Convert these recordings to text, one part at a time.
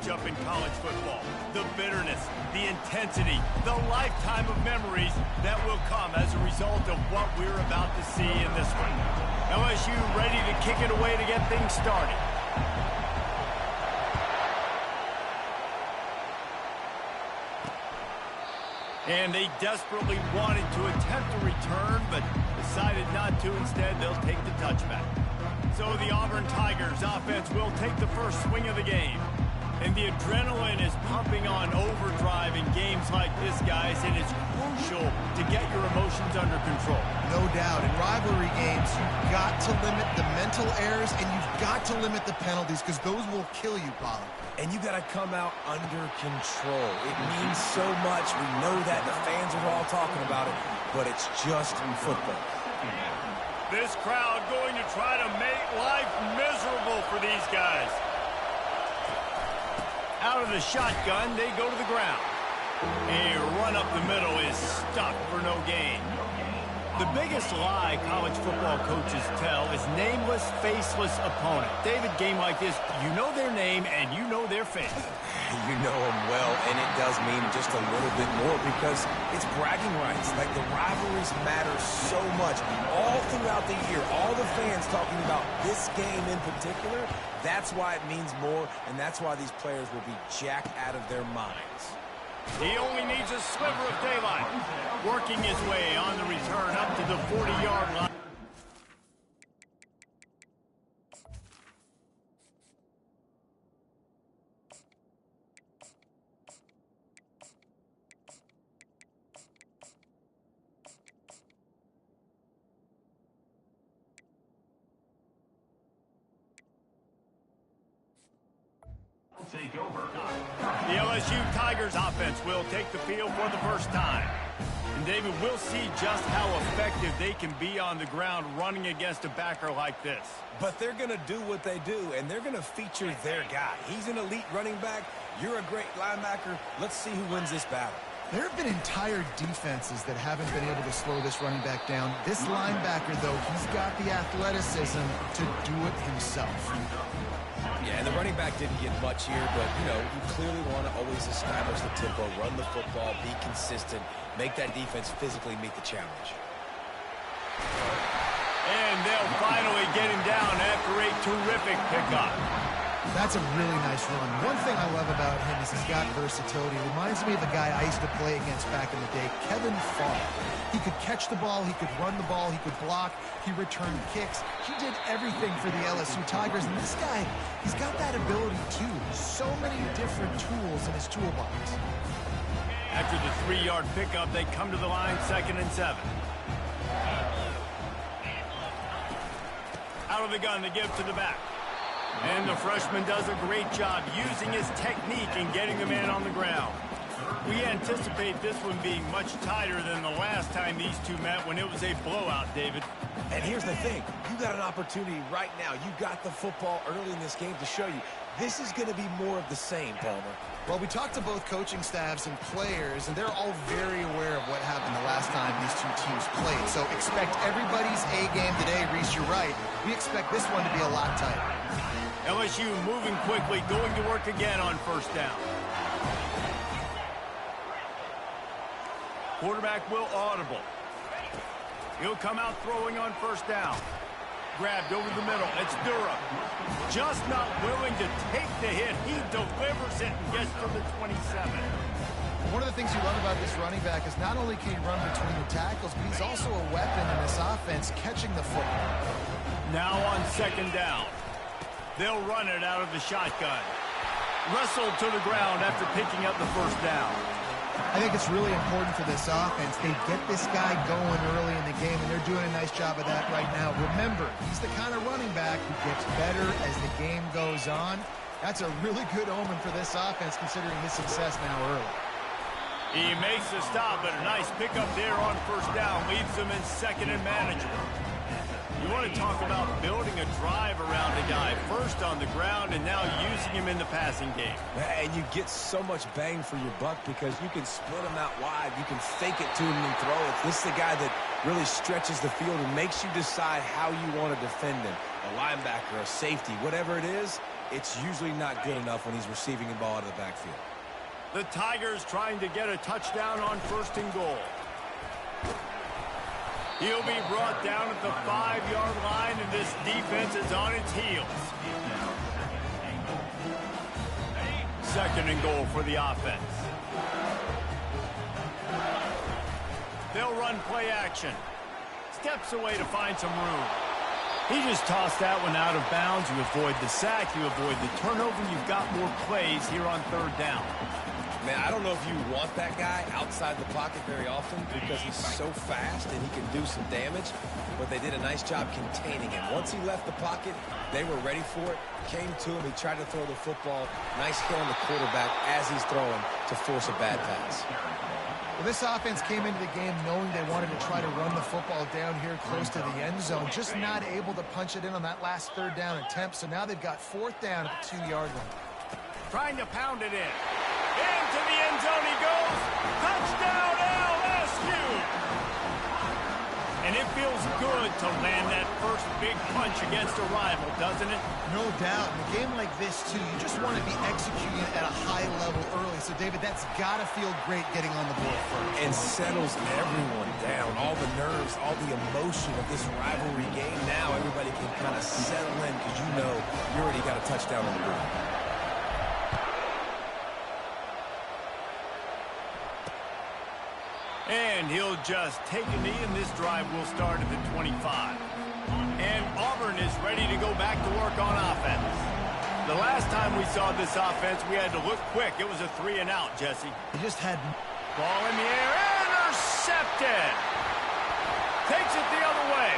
matchup in college football. The bitterness, the intensity, the lifetime of memories that will come as a result of what we're about to see in this one. LSU ready to kick it away to get things started. And they desperately wanted to attempt a return, but decided not to. Instead, they'll take the touchback. So the Auburn Tigers offense will take the first swing of the game. And the adrenaline is pumping on overdrive in games like this, guys, and it's crucial to get your emotions under control. No doubt. In rivalry games, you've got to limit the mental errors, and you've got to limit the penalties, because those will kill you, Pollard. And you got to come out under control. It means so much. We know that. The fans are all talking about it, but it's just football. This crowd going to try to make life miserable for these guys. Out of the shotgun, they go to the ground. A run up the middle is stuck for no gain. The biggest lie college football coaches tell is nameless, faceless opponent. David, game like this, you know their name and you know their face. You know them well, and it does mean just a little bit more because it's bragging rights. Like, the rivalries matter so much. All throughout the year, all the fans talking about this game in particular, that's why it means more, and that's why these players will be jacked out of their minds. He only needs a sliver of daylight. Working his way on the return up to the 40-yard line. Take over. The LSU Tigers offense will take the field for the first time. And David, we'll see just how effective they can be on the ground running against a backer like this. But they're going to do what they do, and they're going to feature their guy. He's an elite running back. You're a great linebacker. Let's see who wins this battle. There have been entire defenses that haven't been able to slow this running back down. This linebacker, though, he's got the athleticism to do it himself. Yeah, and the running back didn't get much here, but, you know, you clearly want to always establish the tempo, run the football, be consistent, make that defense physically meet the challenge. And they'll finally get him down after a terrific pickup. That's a really nice run. One thing I love about him is he's got versatility. It reminds me of a guy I used to play against back in the day, Kevin Farr. He could catch the ball, he could run the ball, he could block, he returned kicks. He did everything for the LSU Tigers, and this guy, he's got that ability too. So many different tools in his toolbox. After the 3-yard pickup, they come to the line, 2nd and 7. Out of the gun, they give to the back. And the freshman does a great job using his technique and getting the man on the ground. We anticipate this one being much tighter than the last time these two met when it was a blowout, David. And here's the thing. You got an opportunity right now. You got the football early in this game to show you. This is going to be more of the same, Palmer. Well, we talked to both coaching staffs and players, and they're all very aware of what happened the last time these two teams played. So expect everybody's A game today. Reese, you're right. We expect this one to be a lot tighter. LSU moving quickly, going to work again on 1st down. Quarterback will audible. He'll come out throwing on 1st down. Grabbed over the middle. It's Durham. Just not willing to take the hit. He delivers it and gets to the 27. One of the things you love about this running back is not only can he run between the tackles, but he's also a weapon in this offense catching the football. Now on 2nd down. They'll run it out of the shotgun. Wrestled to the ground after picking up the 1st down. I think it's really important for this offense. They get this guy going early in the game, and they're doing a nice job of that right now. Remember, he's the kind of running back who gets better as the game goes on. That's a really good omen for this offense, considering his success now early. He makes the stop, but a nice pickup there on 1st down. Leaves them in 2nd and manageable. You want to talk about building a drive around a guy, first on the ground and now using him in the passing game. And you get so much bang for your buck because you can split him out wide. You can fake it to him and throw it. This is the guy that really stretches the field and makes you decide how you want to defend him. A linebacker, a safety, whatever it is, it's usually not good enough when he's receiving the ball out of the backfield. The Tigers trying to get a touchdown on 1st and goal. He'll be brought down at the 5-yard line, and this defense is on its heels. 2nd and goal for the offense. They'll run play action. Steps away to find some room. He just tossed that one out of bounds. You avoid the sack, you avoid the turnover. You've got more plays here on 3rd down. Man, I don't know if you want that guy outside the pocket very often because he's so fast and he can do some damage, but they did a nice job containing him. Once he left the pocket, they were ready for it, came to him, he tried to throw the football. Nice hit on the quarterback as he's throwing to force a bad pass. Well, this offense came into the game knowing they wanted to try to run the football down here close to the end zone, just not able to punch it in on that last 3rd down attempt, so now they've got 4th down at the 2-yard line. Trying to pound it in. Into the end zone he goes. Touchdown LSU! And it feels good to land that first big punch against a rival, doesn't it? No doubt. In a game like this, too, you just want to be executing at a high level early. So, David, that's got to feel great getting on the board first. And settles everyone down. All the nerves, all the emotion of this rivalry game. Now everybody can kind of settle in because you know you already got a touchdown on the board. And he'll just take a knee, and this drive will start at the 25. And Auburn is ready to go back to work on offense. The last time we saw this offense, we had to look quick. It was a 3-and-out, Jesse. He just had... Ball in the air, intercepted. Takes it the other way.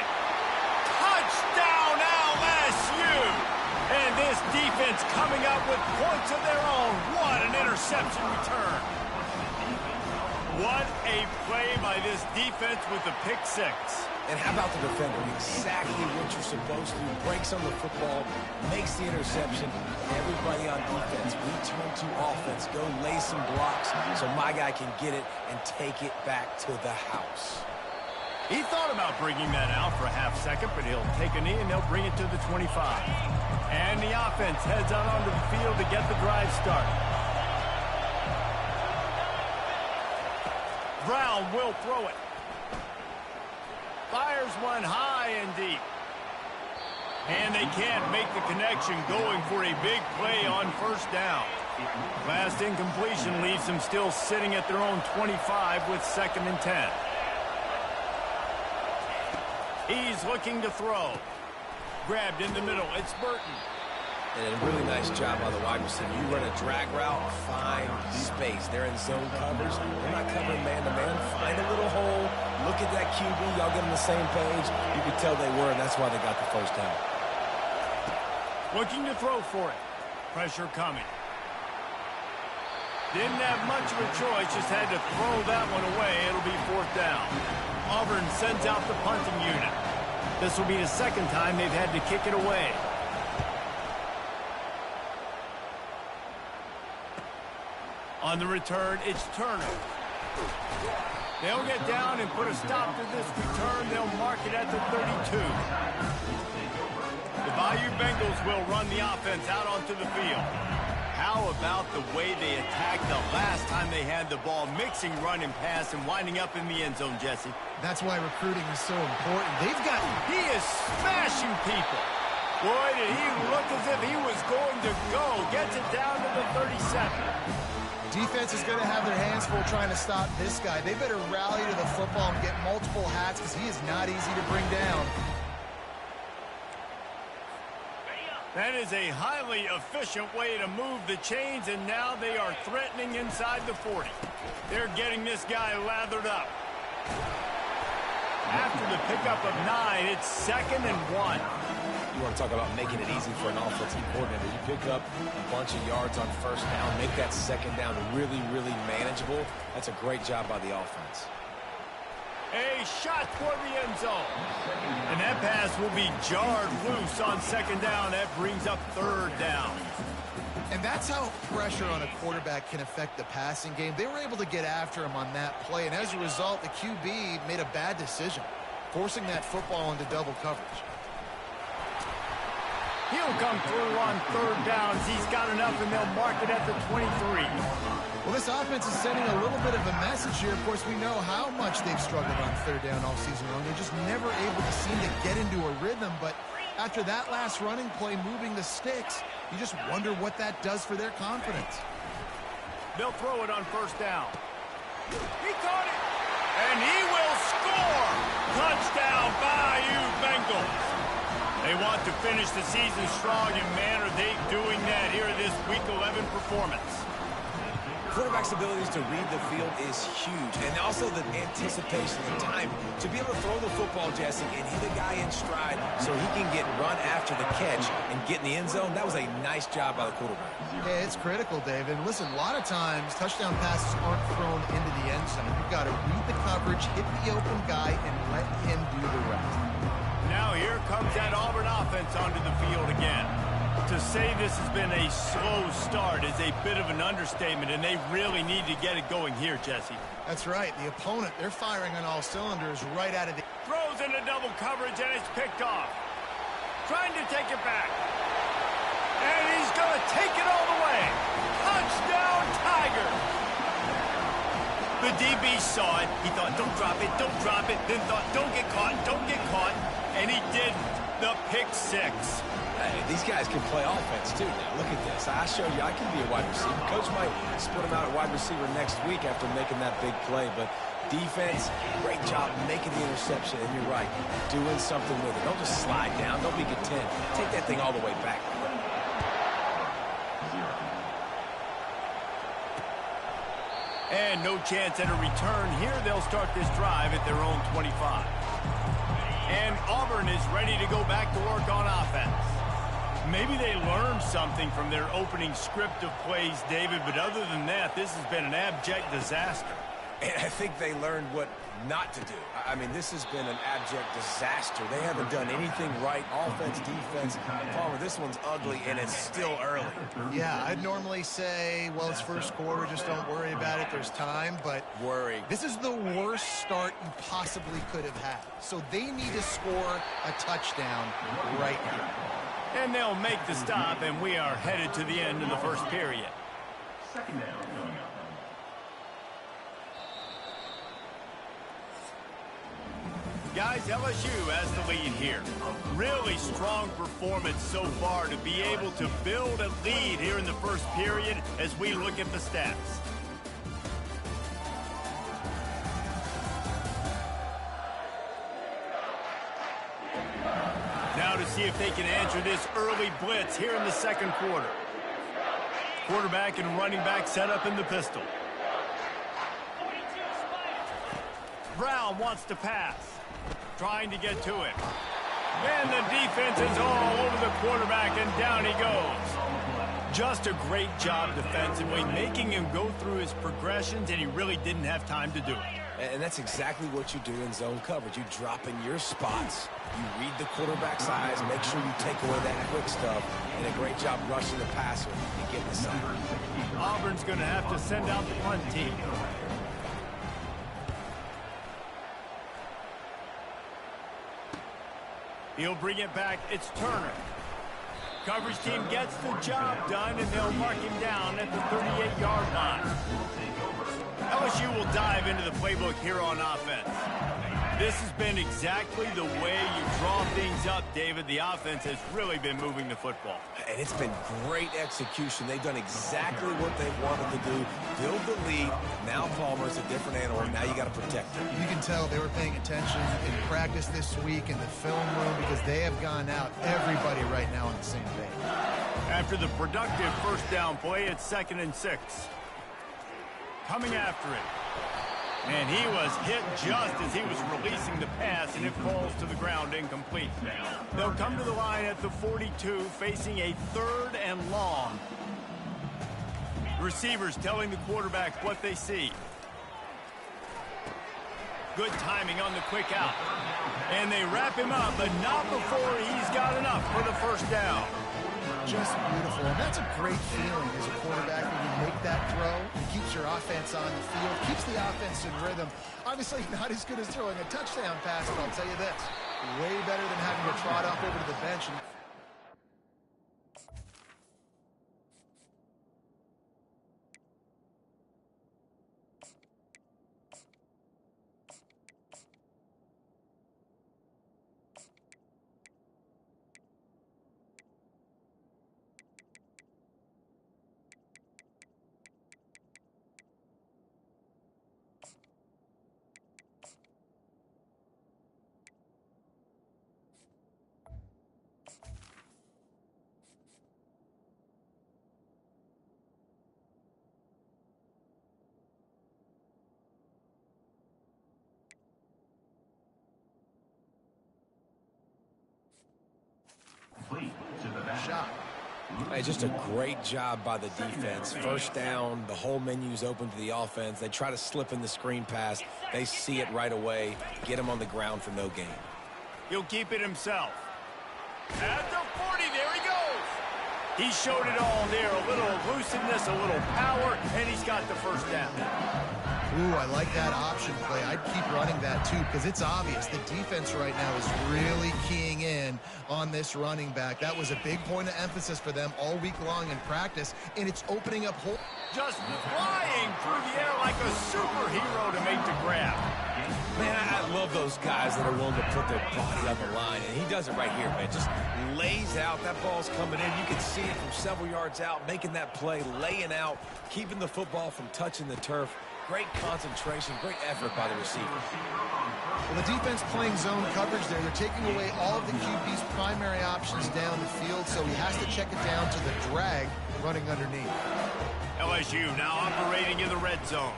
Touchdown, LSU! And this defense coming up with points of their own. What an interception return. What a play by this defense with the pick 6. And how about the defender? Exactly what you're supposed to. Breaks on the football, makes the interception. Everybody on defense, we turn to offense. Go lay some blocks so my guy can get it and take it back to the house. He thought about bringing that out for a half second, but he'll take a knee and they'll bring it to the 25. And the offense heads out onto the field to get the drive started. Brown will throw it. Fires one high and deep. And they can't make the connection, going for a big play on 1st down. Last incompletion leaves them still sitting at their own 25 with 2nd and 10. He's looking to throw. Grabbed in the middle. It's Burton. And a really nice job by the wide receiver. You run a drag route, find space. They're in zone covers. They're not covering man-to-man. Find a little hole. Look at that QB. Y'all get on the same page. You could tell they were, and that's why they got the 1st down. Looking to throw for it. Pressure coming. Didn't have much of a choice. Just had to throw that one away. It'll be 4th down. Auburn sends out the punting unit. This will be the 2nd time they've had to kick it away. On the return, it's Turner. They'll get down and put a stop to this return. They'll mark it at the 32. The Bayou Bengals will run the offense out onto the field. How about the way they attacked the last time they had the ball, mixing run and pass and winding up in the end zone, Jesse? That's why recruiting is so important. They've got... He is smashing people. Boy, did he look as if he was going to go. Gets it down to the 37. Defense is going to have their hands full trying to stop this guy. They better rally to the football and get multiple hats because he is not easy to bring down. That is a highly efficient way to move the chains, and now they are threatening inside the 40. They're getting this guy lathered up. After the pickup of 9, it's 2nd and 1. You want to talk about making it easy for an offensive coordinator. You pick up a bunch of yards on 1st down, make that 2nd down really, really manageable. That's a great job by the offense. A shot toward the end zone. And that pass will be jarred loose on 2nd down. That brings up 3rd down. And that's how pressure on a quarterback can affect the passing game. They were able to get after him on that play, and as a result, the QB made a bad decision, forcing that football into double coverage. He'll come through on third downs. He's got enough, and they'll mark it at the 23. Well, this offense is sending a little bit of a message here. Of course, we know how much they've struggled on third down all season long. They're just never able to seem to get into a rhythm. But after that last running play, moving the sticks, you just wonder what that does for their confidence. They'll throw it on first down. He caught it, and he will score. Touchdown, Bayou Bengals. They want to finish the season strong, and man, are they doing that here in this Week 11 performance. Quarterback's abilities to read the field is huge, and also the anticipation, the time to be able to throw the football, Jesse, and hit a guy in stride so he can get run after the catch and get in the end zone. That was a nice job by the quarterback. Yeah, it's critical, David. Listen, a lot of times touchdown passes aren't thrown into the end zone. You've got to read the coverage, hit the open guy, and let him do the rest. Now here comes that Auburn offense onto the field again. To say this has been a slow start is a bit of an understatement, and they really need to get it going here, Jesse. That's right. The opponent, they're firing on all cylinders right out of the... Throws into double coverage, and it's picked off. Trying to take it back. And he's going to take it all the way. Touchdown, Tigers! The DB saw it. He thought, don't drop it, don't drop it. Then thought, don't get caught, don't get caught. And he did the pick six. Hey, these guys can play offense, too. Now, look at this. I showed you I can be a wide receiver. Coach might split him out at wide receiver next week after making that big play. But defense, great job making the interception. And you're right, doing something with it. Don't just slide down. Don't be content. Take that thing all the way back. And no chance at a return here. They'll start this drive at their own 25. And Auburn is ready to go back to work on offense. Maybe they learned something from their opening script of plays, David, but other than that, this has been an abject disaster. And I think they learned what not to do. I mean, this has been an abject disaster. They haven't done anything right, offense, defense. Palmer, this one's ugly, and it's still early. Yeah, I'd normally say, well, it's first quarter, just don't worry about it, there's time, but this is the worst start you possibly could have had. So they need to score a touchdown right here. And they'll make the stop, and we are headed to the end of the first period. Second down coming up. Guys, LSU has the lead here. Really strong performance so far to be able to build a lead here in the first period as we look at the stats. Now to see if they can answer this early blitz here in the second quarter. Quarterback and running back set up in the pistol. Brown wants to pass. Trying to get to it. And the defense is all over the quarterback, and down he goes. Just a great job defensively, making him go through his progressions, and he really didn't have time to do it. And that's exactly what you do in zone coverage. You drop in your spots, you read the quarterback's eyes, make sure you take away that quick stuff, and a great job rushing the passer and getting the side. Auburn's going to have to send out the punt team. He'll bring it back. It's Turner. Coverage team gets the job done, and they'll mark him down at the 38-yard line. LSU will dive into the playbook here on offense. This has been exactly the way you draw things up, David. The offense has really been moving the football. And it's been great execution. They've done exactly what they wanted to do. Build the lead. Now Palmer's a different animal. Now you got to protect him. You can tell they were paying attention in practice this week in the film room because they have gone out, everybody right now on the same page. After the productive first down play, it's 2nd and 6. Coming after it. And he was hit just as he was releasing the pass, and it falls to the ground incomplete. They'll come to the line at the 42, facing a 3rd and long. Receivers telling the quarterback what they see. Good timing on the quick out. And they wrap him up, but not before he's got enough for the first down. Just beautiful. And that's a great feeling as a quarterback when you make that throw. It keeps your offense on the field, keeps the offense in rhythm. Obviously not as good as throwing a touchdown pass, but I'll tell you this, way better than having to trot up over to the bench. Hey, just a great job by the defense. First down, the whole menu's open to the offense. They try to slip in the screen pass. They see it right away. Get him on the ground for no gain. He'll keep it himself. At the 40, there he goes. He showed it all there. A little elusiveness, a little power, and he's got the first down. Ooh, I like that option play. I'd keep running that too because it's obvious the defense right now is really keying in on this running back. That was a big point of emphasis for them all week long in practice, and it's opening up holes. Just flying through the air like a superhero to make the grab. Man, I love those guys that are willing to put their body on the line, and he does it right here, man. Just lays out. That ball's coming in. You can see it from several yards out, making that play, laying out, keeping the football from touching the turf. Great concentration, great effort by the receiver. Well, the defense playing zone coverage there. They're taking away all of the QB's primary options down the field, so he has to check it down to the drag running underneath. LSU now operating in the red zone.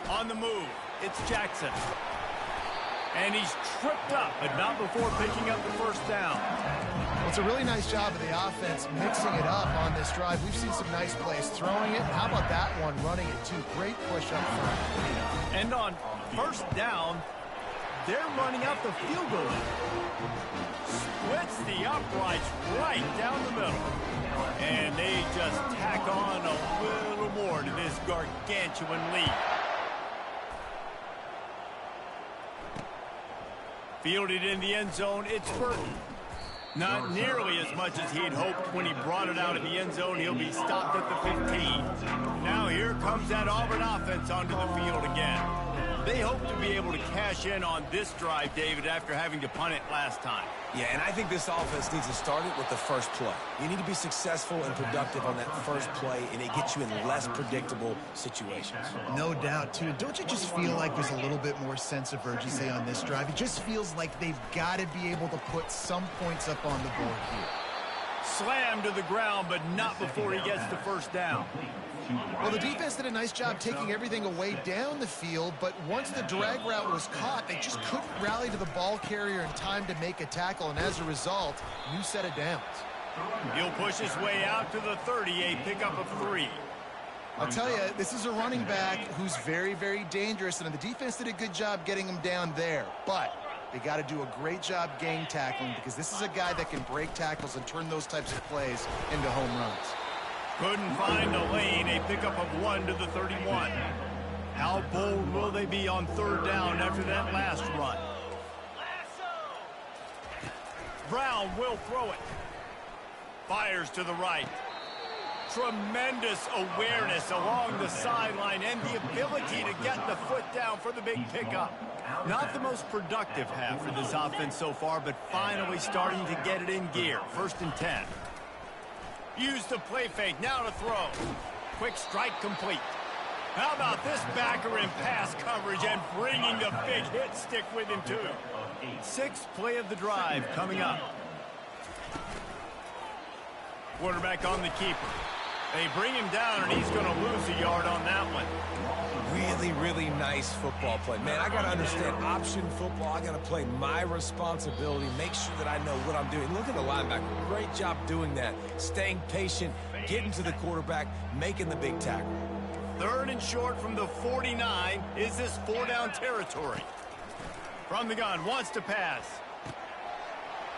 On the move, it's Jackson. And he's tripped up, but not before picking up the first down. Well, it's a really nice job of the offense mixing it up on this drive. We've seen some nice plays throwing it. How about that one running it too? Great push up front. And on first down, they're running out the field goal. Splits the uprights right down the middle. And they just tack on a little more to this gargantuan lead. Fielded in the end zone, it's Burton. Not nearly as much as he'd hoped when he brought it out of the end zone. He'll be stopped at the 15. Now here comes that Auburn offense onto the field again. They hope to be able to cash in on this drive, David, after having to punt it last time. Yeah, and I think this offense needs to start it with the first play. You need to be successful and productive on that first play, and it gets you in less predictable situations. No doubt, too. Don't you just feel like there's a little bit more sense of urgency on this drive? It just feels like they've got to be able to put some points up on the board here. Slammed to the ground, but not before he gets the first down. Well, the defense did a nice job taking everything away down the field, but once the drag route was caught, they just couldn't rally to the ball carrier in time to make a tackle, and as a result, new set of downs. He'll push his way out to the 30, a pickup of 3. I'll tell you, this is a running back who's very, very dangerous, and the defense did a good job getting him down there, but they got to do a great job gang tackling because this is a guy that can break tackles and turn those types of plays into home runs. Couldn't find a lane, a pickup of 1 to the 31. How bold will they be on third down after that last run? Brown will throw it. Fires to the right. Tremendous awareness along the sideline and the ability to get the foot down for the big pickup. Not the most productive half for this offense so far, but finally starting to get it in gear. 1st and 10. Use the play fake, now to throw. Quick strike complete. How about this backer in pass coverage and bringing the big hit stick with him too. 6th play of the drive coming up. Quarterback on the keeper. They bring him down, and he's going to lose a yard on that one. Really, really nice football play. Man, I got to understand option football. I got to play my responsibility, make sure that I know what I'm doing. Look at the linebacker. Great job doing that. Staying patient, getting to the quarterback, making the big tackle. 3rd and short from the 49. Is this 4-down territory? From the gun, wants to pass.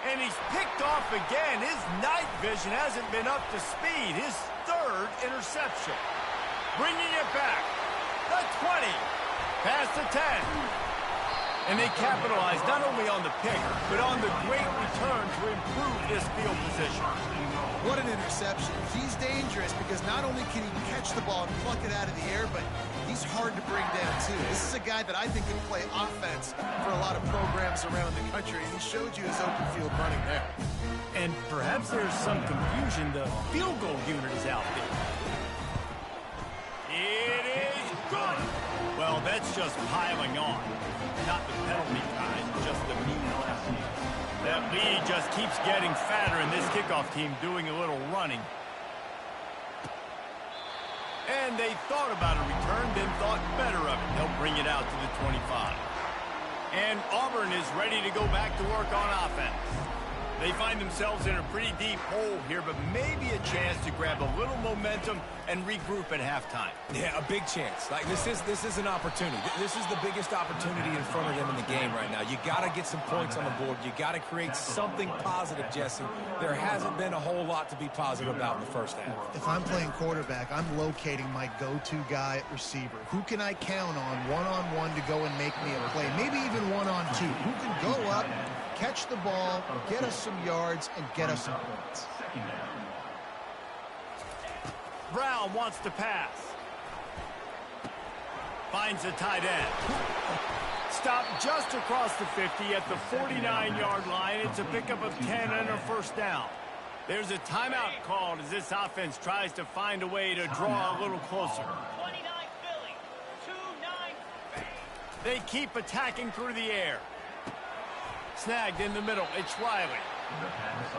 And he's picked off again. His night vision hasn't been up to speed. His 3rd interception. Bringing it back. The 20. Past the 10. And they capitalize not only on the pick, but on the great return to improve this field position. What an interception. He's dangerous because not only can he catch the ball and pluck it out of the air, but he's hard to bring down too. This is a guy that I think can play offense for a lot of programs around the country, and he showed you his open field running there. And perhaps there's some confusion. The field goal unit is out there. It is good. Well, that's just piling on. Not the penalty kind, just the mean kind. That lead just keeps getting fatter, and this kickoff team doing a little running. And they thought about a return, then thought better of it. They'll bring it out to the 25. And Auburn is ready to go back to work on offense. They find themselves in a pretty deep hole here, but maybe a chance to grab a little momentum and regroup at halftime. Yeah, a big chance. Like this is an opportunity. This is the biggest opportunity in front of them in the game right now. You got to get some points on the board. You got to create something positive, Jesse. There hasn't been a whole lot to be positive about in the first half. If I'm playing quarterback, I'm locating my go-to guy at receiver. Who can I count on one-on-one to go and make me a play? Maybe even one-on-two. Who can go up, catch the ball, get us some yards, and get us some points. Brown wants to pass. Finds a tight end. Stopped just across the 50 at the 49-yard line. It's a pickup of 10 and a first down. There's a timeout called as this offense tries to find a way to draw a little closer. 29 Philly, 2-9. They keep attacking through the air. Snagged in the middle. It's Riley.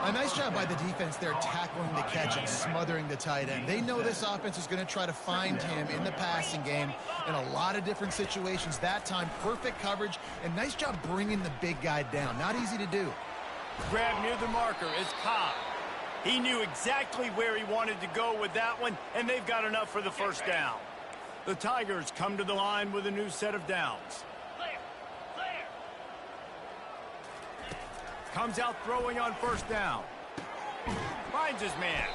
A nice job by the defense there tackling the catch and smothering the tight end. They know this offense is going to try to find him in the passing game in a lot of different situations. That time, perfect coverage, and nice job bringing the big guy down. Not easy to do. Grab near the marker is Ncaa. He knew exactly where he wanted to go with that one, and they've got enough for the first down. The Tigers come to the line with a new set of downs. Comes out throwing on first down. Finds his man.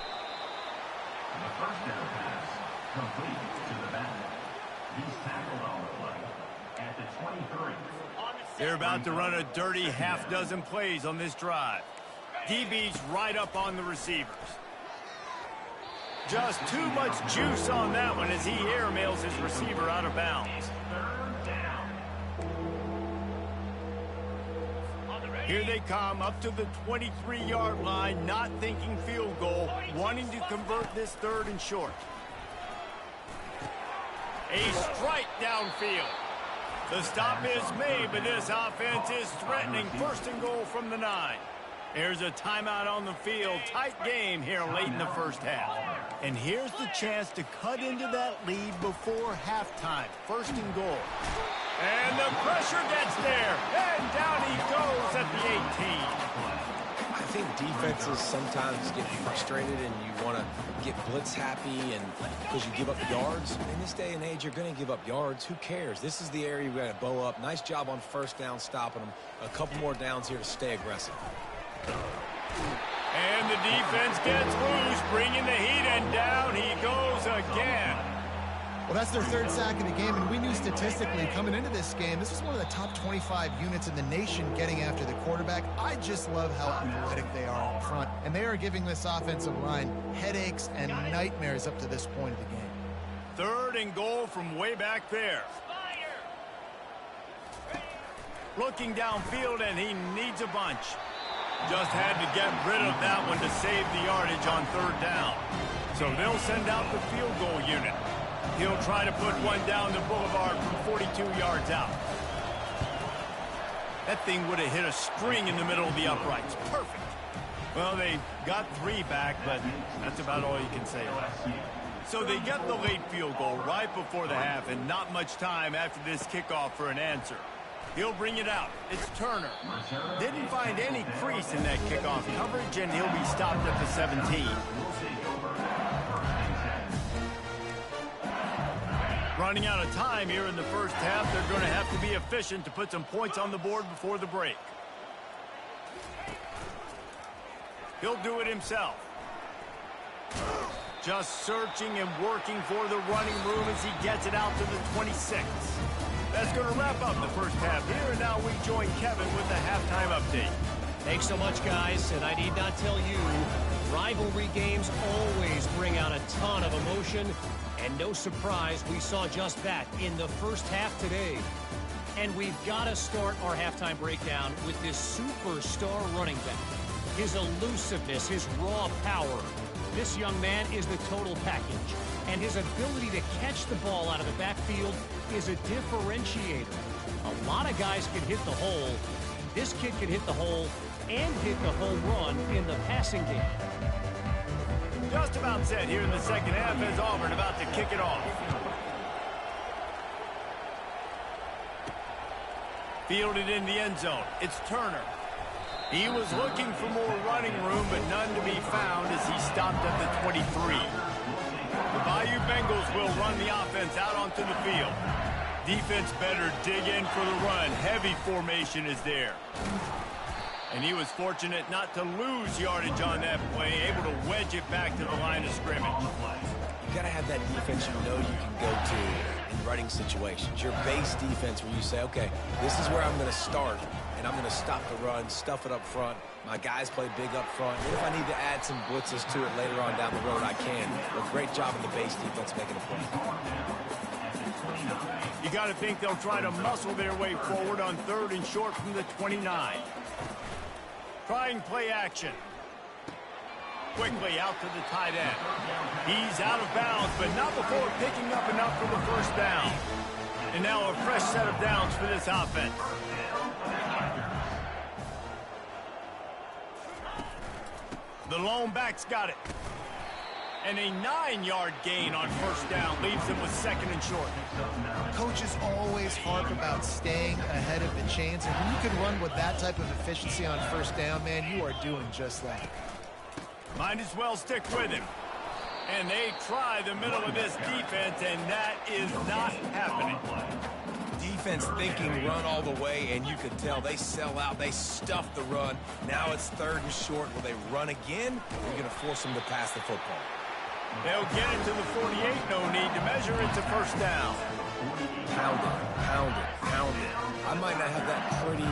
The first down pass complete to the back. He's tackled on the play at the 23. They're about to run a dirty half-dozen plays on this drive. DB's right up on the receivers. Just too much juice on that one as he airmails his receiver out of bounds. Here they come up to the 23-yard line, not thinking field goal, wanting to convert this third and short. A strike downfield. The stop is made, but this offense is threatening first and goal from the 9. There's a timeout on the field. Tight game here late in the first half. And here's the chance to cut into that lead before halftime. First and goal. And the pressure gets there. And down he goes at the 18. I think defenses sometimes get frustrated and you want to get blitz happy and because you give up yards. In this day and age, you're going to give up yards. Who cares? This is the area we got to bow up. Nice job on first down stopping them. A couple more downs here to stay aggressive. And the defense gets loose, bringing the heat, and down he goes again. Well, that's their third sack of the game, and we knew statistically coming into this game, this is one of the top 25 units in the nation getting after the quarterback. I just love how athletic they are up front, and they are giving this offensive line headaches and nightmares up to this point of the game. Third and goal from way back there. Looking downfield, and he needs a bunch. Just had to get rid of that one to save the yardage on third down. So they'll send out the field goal unit. He'll try to put one down the boulevard from 42 yards out. That thing would have hit a string in the middle of the uprights. Perfect. Well, they got 3 back, but that's about all you can say. So they get the late field goal right before the half, and not much time after this kickoff for an answer. He'll bring it out. It's Turner. Didn't find any crease in that kickoff coverage, and he'll be stopped at the 17. Running out of time here in the first half. They're going to have to be efficient to put some points on the board before the break. He'll do it himself. Just searching and working for the running room as he gets it out to the 26. That's going to wrap up the first half here, and now we join Kevin with the halftime update. Thanks so much, guys, and I need not tell you, rivalry games always bring out a ton of emotion, and no surprise, we saw just that in the first half today. And we've got to start our halftime breakdown with this superstar running back. His elusiveness, his raw power. This young man is the total package, and his ability to catch the ball out of the backfield is a differentiator. A lot of guys can hit the hole. This kid can hit the hole and hit the home run in the passing game. Just about set here in the second half as Auburn about to kick it off. Fielded in the end zone. It's Turner. He was looking for more running room, but none to be found as he stopped at the 23. The Bayou Bengals will run the offense out onto the field. Defense better dig in for the run. Heavy formation is there. And he was fortunate not to lose yardage on that play, able to wedge it back to the line of scrimmage. You got to have that defense you know you can go to in running situations. Your base defense where you say, okay, this is where I'm going to start, and I'm going to stop the run, stuff it up front. My guys play big up front. And if I need to add some blitzes to it later on down the road, I can. But great job in the base defense making a play. You got to think they'll try to muscle their way forward on 3rd and short from the 29. Trying play action. Quickly out to the tight end. He's out of bounds, but not before picking up enough for the first down. And now a fresh set of downs for this offense. The lone back's got it. And a 9-yard gain on first down leaves them with 2nd and short. Coaches always harp about staying ahead of the chains, and when you can run with that type of efficiency on first down, man, you are doing just that. Might as well stick with him. And they try the middle of this defense, and that is not happening. Defense thinking run all the way, and you could tell they sell out. They stuff the run. Now it's 3rd and short. Will they run again? You're going to force them to pass the football. They'll get it to the 48. No need to measure. It's a first down. Pound it, pound it, pound it. I might not have that pretty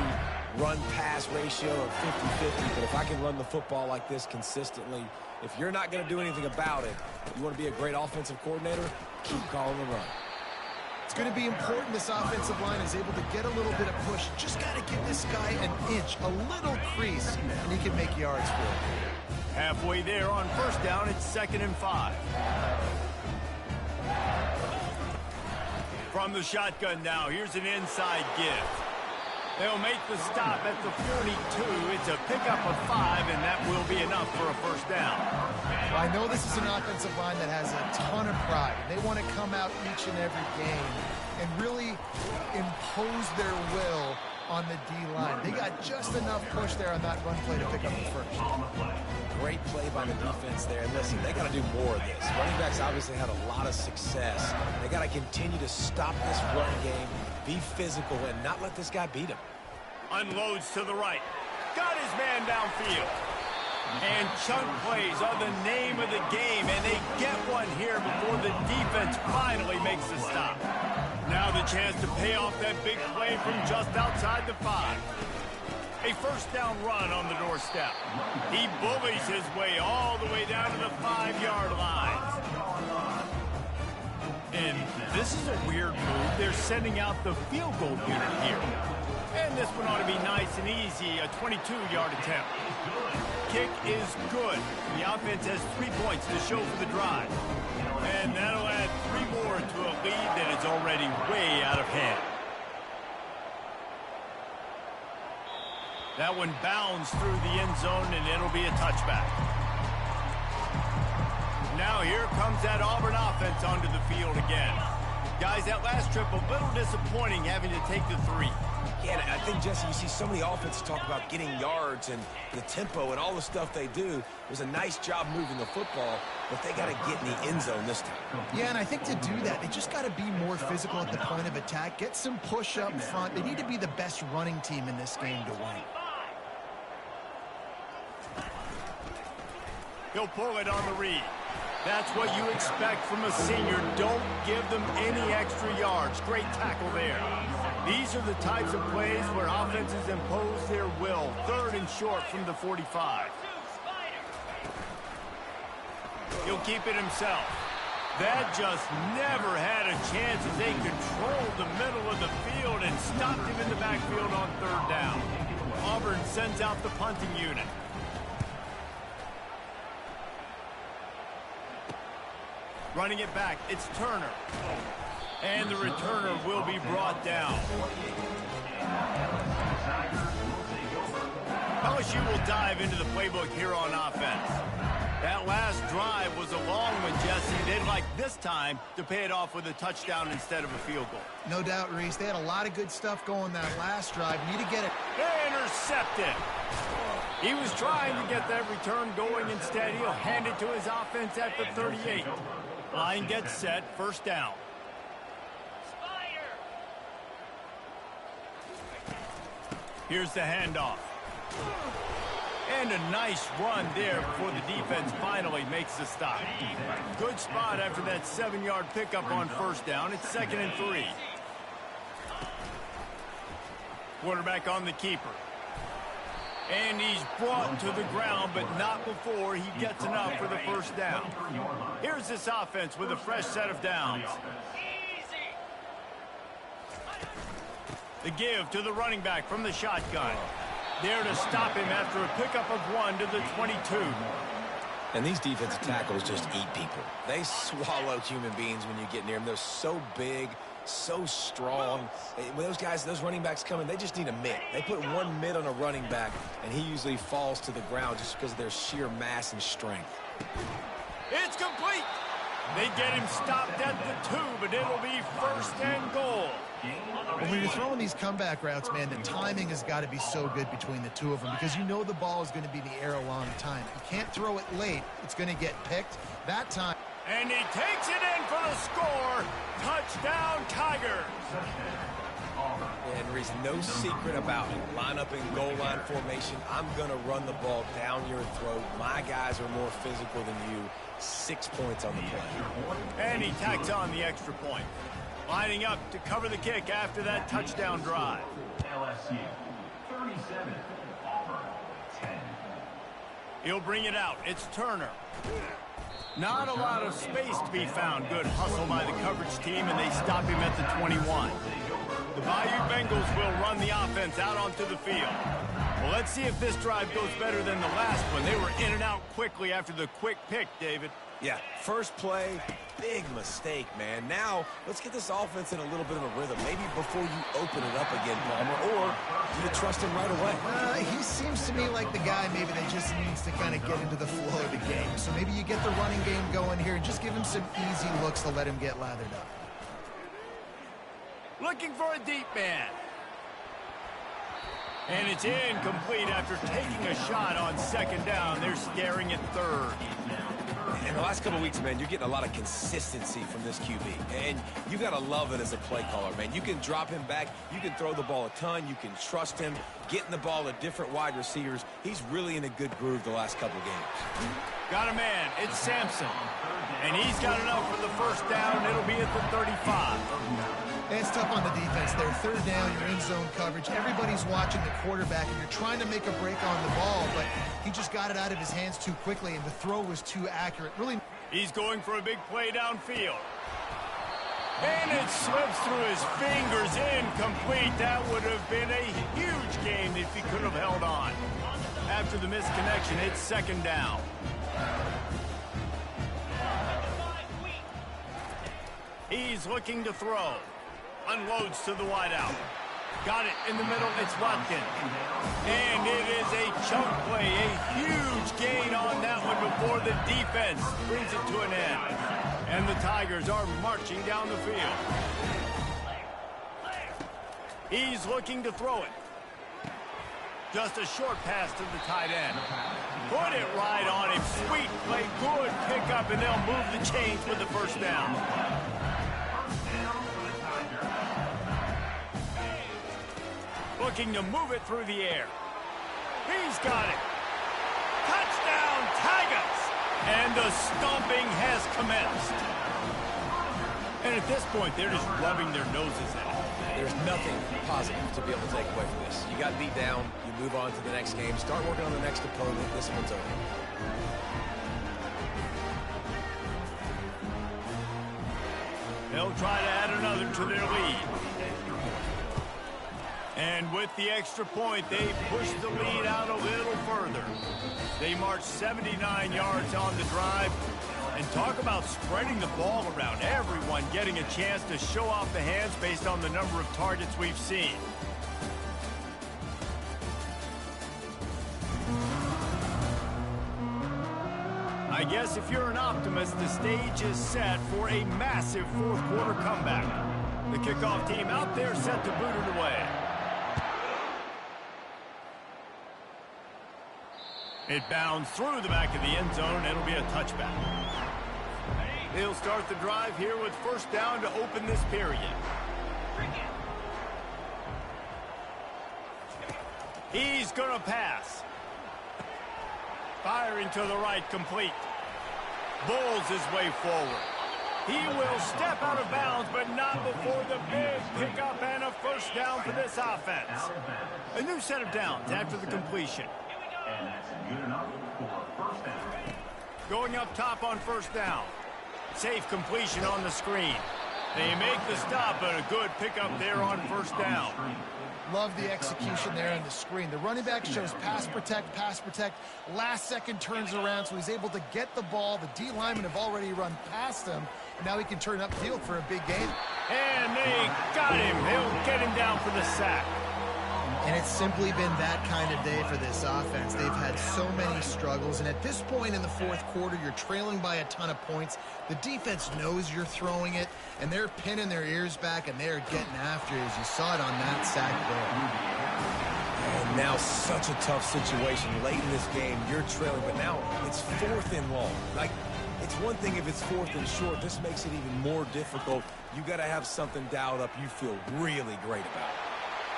run-pass ratio of 50-50, but if I can run the football like this consistently, if you're not going to do anything about it, you want to be a great offensive coordinator, keep calling the run. It's going to be important this offensive line is able to get a little bit of push. Just got to give this guy an inch, a little crease, and he can make yards for it. Halfway there on first down, it's 2nd and 5. From the shotgun now, here's an inside give. They'll make the stop at the 42. It's a pickup of 5, and that will be enough for a first down. Well, I know this is an offensive line that has a ton of pride. They want to come out each and every game and really impose their will on the D-line. They got just enough push there on that run play to pick up the first. Great play by the defense there. And listen, they got to do more of this. Running backs obviously had a lot of success. They got to continue to stop this run game, be physical, and not let this guy beat him. Unloads to the right. Got his man downfield. And chunk plays are the name of the game, and they get one here before the defense finally makes the stop. Now the chance to pay off that big play from just outside the 5. A first down run on the doorstep. He bullies his way all the way down to the 5-yard line. And this is a weird move. They're sending out the field goal unit here. And this one ought to be nice and easy, a 22-yard attempt. Kick is good. The offense has 3 points to show for the drive. And that'll add 3 more to a lead that is already way out of hand. That one bounds through the end zone, and it'll be a touchback. Now here comes that Auburn offense onto the field again. Guys, that last trip, a little disappointing having to take the 3. Yeah, I think, Jesse, you see so many offenses talk about getting yards and the tempo and all the stuff they do. It was a nice job moving the football, but they got to get in the end zone this time. Yeah, and I think to do that, they just got to be more physical at the point of attack, get some push up front. They need to be the best running team in this game to win. He'll pull it on the read. That's what you expect from a senior. Don't give them any extra yards. Great tackle there. These are the types of plays where offenses impose their will. 3rd and short from the 45. He'll keep it himself. That just never had a chance as they controlled the middle of the field and stopped him in the backfield on 3rd down. Auburn sends out the punting unit. Running it back, it's Turner. And the returner will be brought down. LSU will dive into the playbook here on offense. That last drive was a long one, Jesse. They'd like this time to pay it off with a touchdown instead of a field goal. No doubt, Reese. They had a lot of good stuff going that last drive. Need to get it. Intercepted. He was trying to get that return going. Instead, he'll hand it to his offense at the 38. Line gets set, first down. Here's the handoff. And a nice run there before the defense finally makes the stop. Good spot after that 7-yard pickup on first down. It's 2nd and 3. Quarterback on the keeper. And he's brought to the ground, but not before he gets enough for the first down. Here's this offense with a fresh set of downs. The give to the running back from the shotgun. There to stop him after a pickup of 1 to the 22. And these defensive tackles just eat people. They swallow human beings when you get near them. They're so big, so strong. When those guys, those running backs come in, they just need a mitt. They put one mitt on a running back, and he usually falls to the ground just because of their sheer mass and strength. It's complete. They get him stopped at the 2, but it'll be 1st and goal. When you're throwing these comeback routes, man, the timing has got to be so good between the two of them because you know the ball is going to be in the air a long time. You can't throw it late. It's going to get picked. That time. And he takes it in for the score. Touchdown, Tigers. And there's no secret about it. Line up in goal line formation. I'm going to run the ball down your throat. My guys are more physical than you. 6 points on the play. And he tacks on the extra point. Lining up to cover the kick after that touchdown drive. LSU 37, Auburn 10. He'll bring it out. It's Turner. Not a lot of space to be found. Good hustle by the coverage team, and they stop him at the 21. The Bayou Bengals will run the offense out onto the field. Well, let's see if this drive goes better than the last one. They were in and out quickly after the quick pick, David. Yeah, first play, big mistake, man. Now, let's get this offense in a little bit of a rhythm. Maybe before you open it up again, Palmer, or do you trust him right away? He seems to me like the guy maybe that just needs to kind of get into the flow of the game. So maybe you get the running game going here and just give him some easy looks to let him get lathered up. Looking for a deep man. And it's incomplete after taking a shot on 2nd down. They're staring at 3rd. In the last couple of weeks, man, you're getting a lot of consistency from this QB. And you got to love it as a play caller, man. You can drop him back. You can throw the ball a ton. You can trust him. Getting the ball to different wide receivers. He's really in a good groove the last couple of games. Got a man. It's Sampson. And he's got enough for the first down. It'll be at the 35. It's tough on the defense there. 3rd down, you're in zone coverage. Everybody's watching the quarterback, and you're trying to make a break on the ball, but he just got it out of his hands too quickly, and the throw was too accurate. Really, he's going for a big play downfield. And it slips through his fingers, incomplete. That would have been a huge game if he could have held on. After the misconnection, it's 2nd down. He's looking to throw. Unloads to the wideout. Got it in the middle. It's Watkins. And it is a chunk play. A huge gain on that one before the defense brings it to an end. And the Tigers are marching down the field. He's looking to throw it. Just a short pass to the tight end. Put it right on him. Sweet play. Good pickup, and they'll move the chains with the first down. Looking to move it through the air. He's got it. Touchdown, Tigers! And the stomping has commenced. And at this point, they're just rubbing their noses at it. There's nothing positive to be able to take away from this. You got beat down. You move on to the next game. Start working on the next opponent. This one's over. They'll try to add another to their lead. And with the extra point, they push the lead out a little further. They march 79 yards on the drive. And talk about spreading the ball around. Everyone getting a chance to show off the hands based on the number of targets we've seen. I guess if you're an optimist, the stage is set for a massive fourth quarter comeback. The kickoff team out there set to boot it away. It bounds through the back of the end zone, and it'll be a touchback. They'll start the drive here with first down to open this period. He's going to pass. Firing to the right, complete. Bulls his way forward. He will step out of bounds, but not before the big pickup and a first down for this offense. A new set of downs after the completion. And that's good enough for first down. Going up top on first down. Safe completion on the screen. They make the stop, but a good pickup there on first down. Love the execution there on the screen. The running back shows pass protect, last second turns around, so he's able to get the ball. The D linemen have already run past him, and now he can turn upfield for a big gain. And they got him. They'll get him down for the sack. And it's simply been that kind of day for this offense. They've had so many struggles, and at this point in the fourth quarter, you're trailing by a ton of points. The defense knows you're throwing it, and they're pinning their ears back, and they're getting after it, as you saw it on that sack there. And now such a tough situation late in this game. You're trailing, but now it's 4th and long. Like, it's one thing if it's 4th and short. This makes it even more difficult. You got to have something dialed up you feel really great about.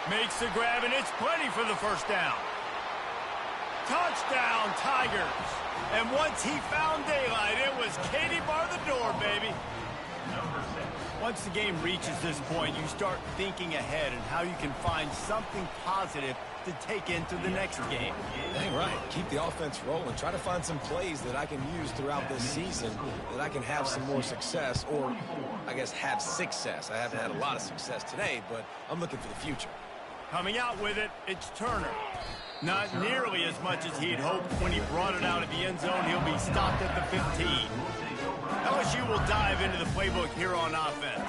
Makes the grab, and it's plenty for the first down. Touchdown, Tigers. And once he found daylight, it was Katie bar the door, baby. Once the game reaches this point, you start thinking ahead and how you can find something positive to take into the next game. Dang right. Keep the offense rolling. Try to find some plays that I can use throughout this season that I can have some more success, or I guess have success. I haven't had a lot of success today, but I'm looking for the future. Coming out with it, it's Turner. Not nearly as much as he'd hoped when he brought it out of the end zone. He'll be stopped at the 15. LSU will dive into the playbook here on offense.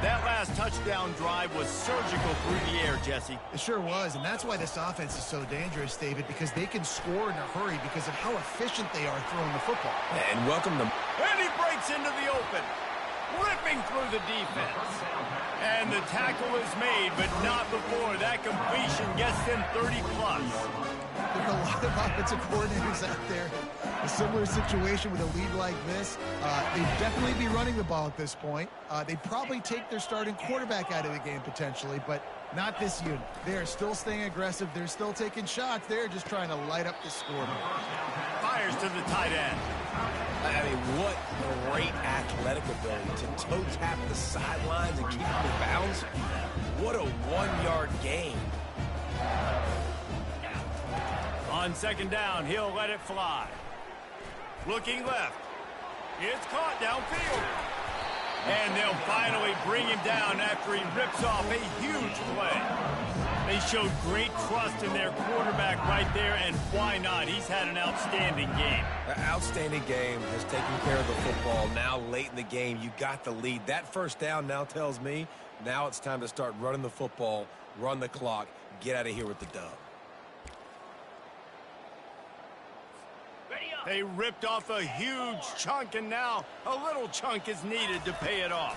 That last touchdown drive was surgical through the air, Jesse. It sure was, and that's why this offense is so dangerous, David, because they can score in a hurry because of how efficient they are throwing the football. And welcome to... And he breaks into the open, ripping through the defense. And the tackle is made, but not before that completion gets them 30-plus. There are a lot of offensive coordinators out there. A similar situation with a lead like this. They'd definitely be running the ball at this point. They'd probably take their starting quarterback out of the game potentially, but not this unit. They're still staying aggressive. They're still taking shots. They're just trying to light up the score. Fires to the tight end. I mean, what great athletic ability to toe tap the sidelines and keep them in bounds. What a 1-yard gain. On second down, he'll let it fly. Looking left. It's caught downfield. And they'll finally bring him down after he rips off a huge play. They showed great trust in their quarterback right there, and why not? He's had an outstanding game. An outstanding game, has taken care of the football. Now late in the game, you got the lead. That first down now tells me now it's time to start running the football, run the clock, get out of here with the dub. They ripped off a huge chunk, and now a little chunk is needed to pay it off.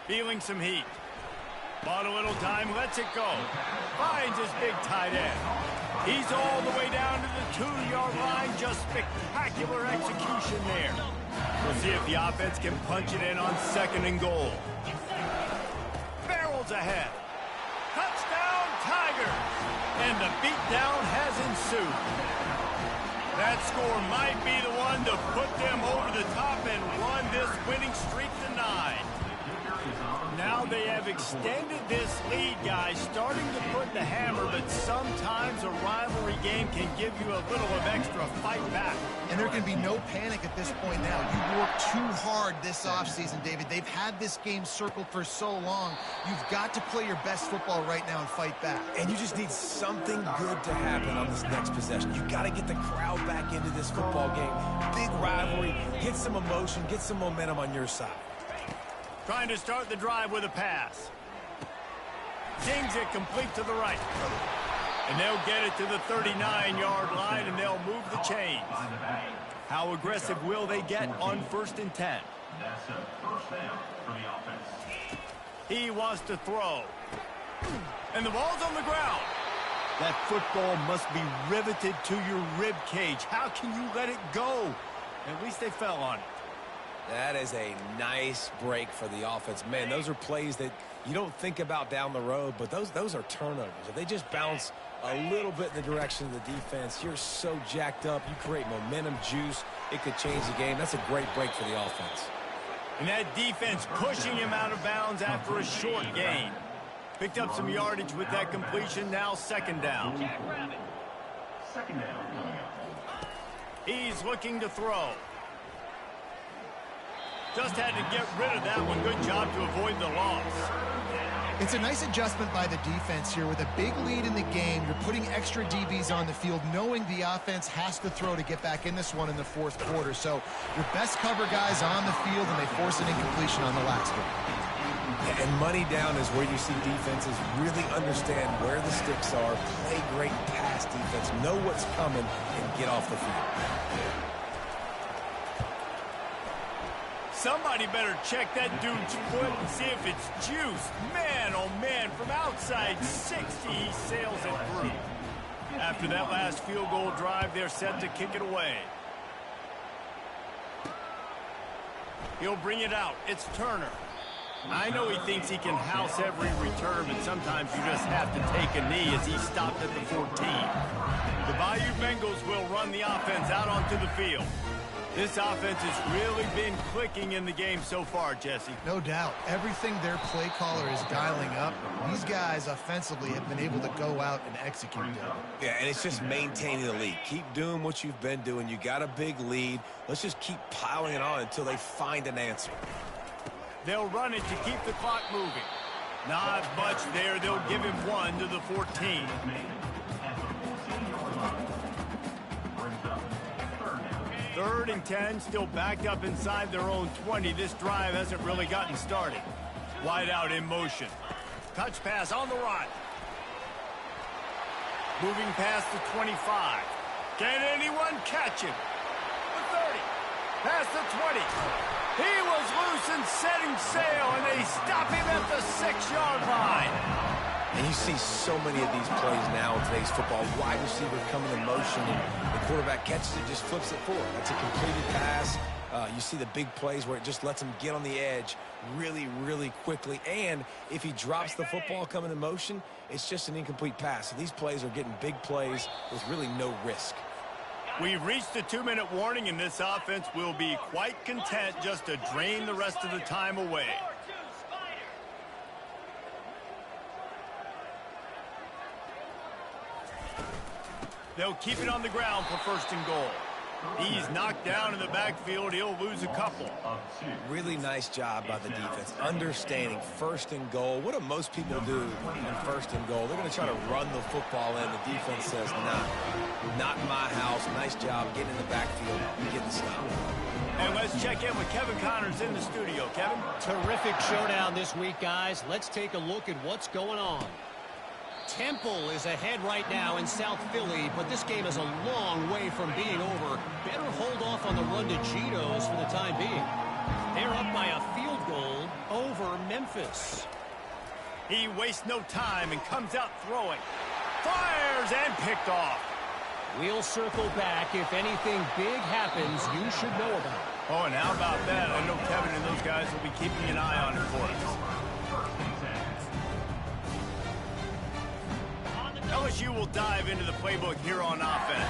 Feeling some heat. Bought a little time, lets it go. Finds his big tight end. He's all the way down to the 2-yard line. Just spectacular execution there. We'll see if the offense can punch it in on 2nd and goal. Barrels ahead. Touchdown, Tigers! And the beatdown has ensued. That score might be the one to put them over the top and run this winning streak to 9. Now they have extended this lead, guys, starting to put the hammer, but sometimes a rivalry game can give you a little of extra fight back. And there can be no panic at this point now. You worked too hard this offseason, David. They've had this game circled for so long. You've got to play your best football right now and fight back. And you just need something good to happen on this next possession. You got to get the crowd back into this football game. Big rivalry, get some emotion, get some momentum on your side. Trying to start the drive with a pass. Dings it complete to the right. And they'll get it to the 39-yard line, and they'll move the chains. How aggressive will they get on 1st and 10? That's a first down for the offense. He wants to throw. And the ball's on the ground. That football must be riveted to your rib cage. How can you let it go? At least they fell on it. That is a nice break for the offense. Man, those are plays that you don't think about down the road, but those are turnovers. If they just bounce a little bit in the direction of the defense, you're so jacked up. You create momentum, juice. It could change the game. That's a great break for the offense. And that defense pushing him out of bounds after a short gain. Picked up some yardage with that completion. Now second down. Second down coming up. He's looking to throw. Just had to get rid of that one. Good job to avoid the loss. It's a nice adjustment by the defense here. With a big lead in the game, you're putting extra DBs on the field, knowing the offense has to throw to get back in this one in the fourth quarter. So your best cover guys on the field, and they force an incompletion on the last one. Yeah, and money down is where you see defenses really understand where the sticks are, play great pass defense, know what's coming, and get off the field. Somebody better check that dude's foot and see if it's juiced. Man, oh man, from outside 60, he sails it through. After that last field goal drive, they're set to kick it away. He'll bring it out. It's Turner. I know he thinks he can house every return, but sometimes you just have to take a knee as he stopped at the 14. The Bayou Bengals will run the offense out onto the field. This offense has really been clicking in the game so far, Jesse. No doubt. Everything their play caller is dialing up, these guys offensively have been able to go out and execute it. Yeah, and it's just maintaining the lead. Keep doing what you've been doing. You got a big lead. Let's just keep piling it on until they find an answer. They'll run it to keep the clock moving. Not much there. They'll give him one to the 14. Third and 10, still backed up inside their own 20. This drive hasn't really gotten started. Wide out in motion. Touch pass on the run. Moving past the 25. Can anyone catch him? The 30. Past the 20. He was loose and setting sail, and they stop him at the 6-yard line. And you see so many of these plays now in today's football. Wide receiver coming in motion, and the quarterback catches it, just flips it forward. That's a completed pass. You see the big plays where it just lets him get on the edge really, really quickly. And if he drops the football coming in motion, it's just an incomplete pass. So these plays are getting big plays with really no risk. We've reached the 2-minute warning, and this offense will be quite content just to drain the rest of the time away. They'll keep it on the ground for first and goal. He's knocked down in the backfield. He'll lose a couple. Really nice job by the defense. Understanding first and goal. What do most people do in first and goal? They're going to try to run the football in. The defense says, nah, not my house. Nice job getting in the backfield and getting stopped. And let's check in with Kevin Connors in the studio. Kevin? Terrific showdown this week, guys. Let's take a look at what's going on. Temple is ahead right now in South Philly, but this game is a long way from being over. Better hold off on the run to Cheetos for the time being. They're up by a field goal over Memphis. He wastes no time and comes out throwing. Fires and picked off. We'll circle back. If anything big happens, you should know about it. Oh, and how about that? I know Kevin and those guys will be keeping an eye on it for us. LSU will dive into the playbook here on offense.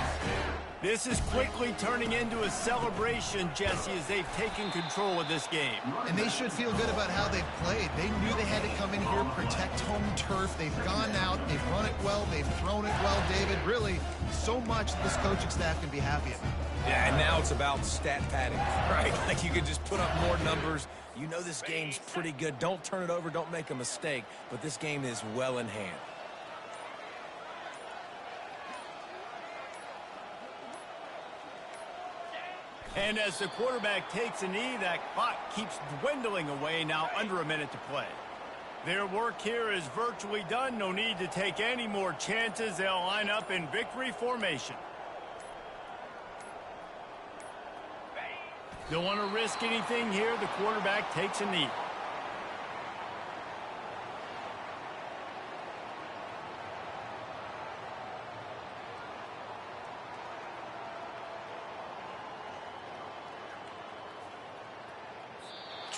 This is quickly turning into a celebration, Jesse, as they've taken control of this game. And they should feel good about how they've played. They knew they had to come in here, protect home turf. They've gone out, they've run it well, they've thrown it well, David. Really, so much that this coaching staff can be happy about. Yeah, and now it's about stat padding, right? Like you can just put up more numbers. You know this game's pretty good. Don't turn it over, don't make a mistake, but this game is well in hand. And as the quarterback takes a knee, that clock keeps dwindling away, now under a minute to play. Their work here is virtually done. No need to take any more chances. They'll line up in victory formation. Don't want to risk anything here. The quarterback takes a knee.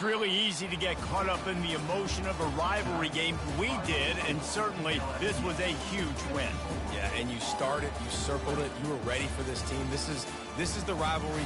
It's really easy to get caught up in the emotion of a rivalry game. We did, and certainly this was a huge win. Yeah, and you started, you circled it, you were ready for this team. This is the rivalry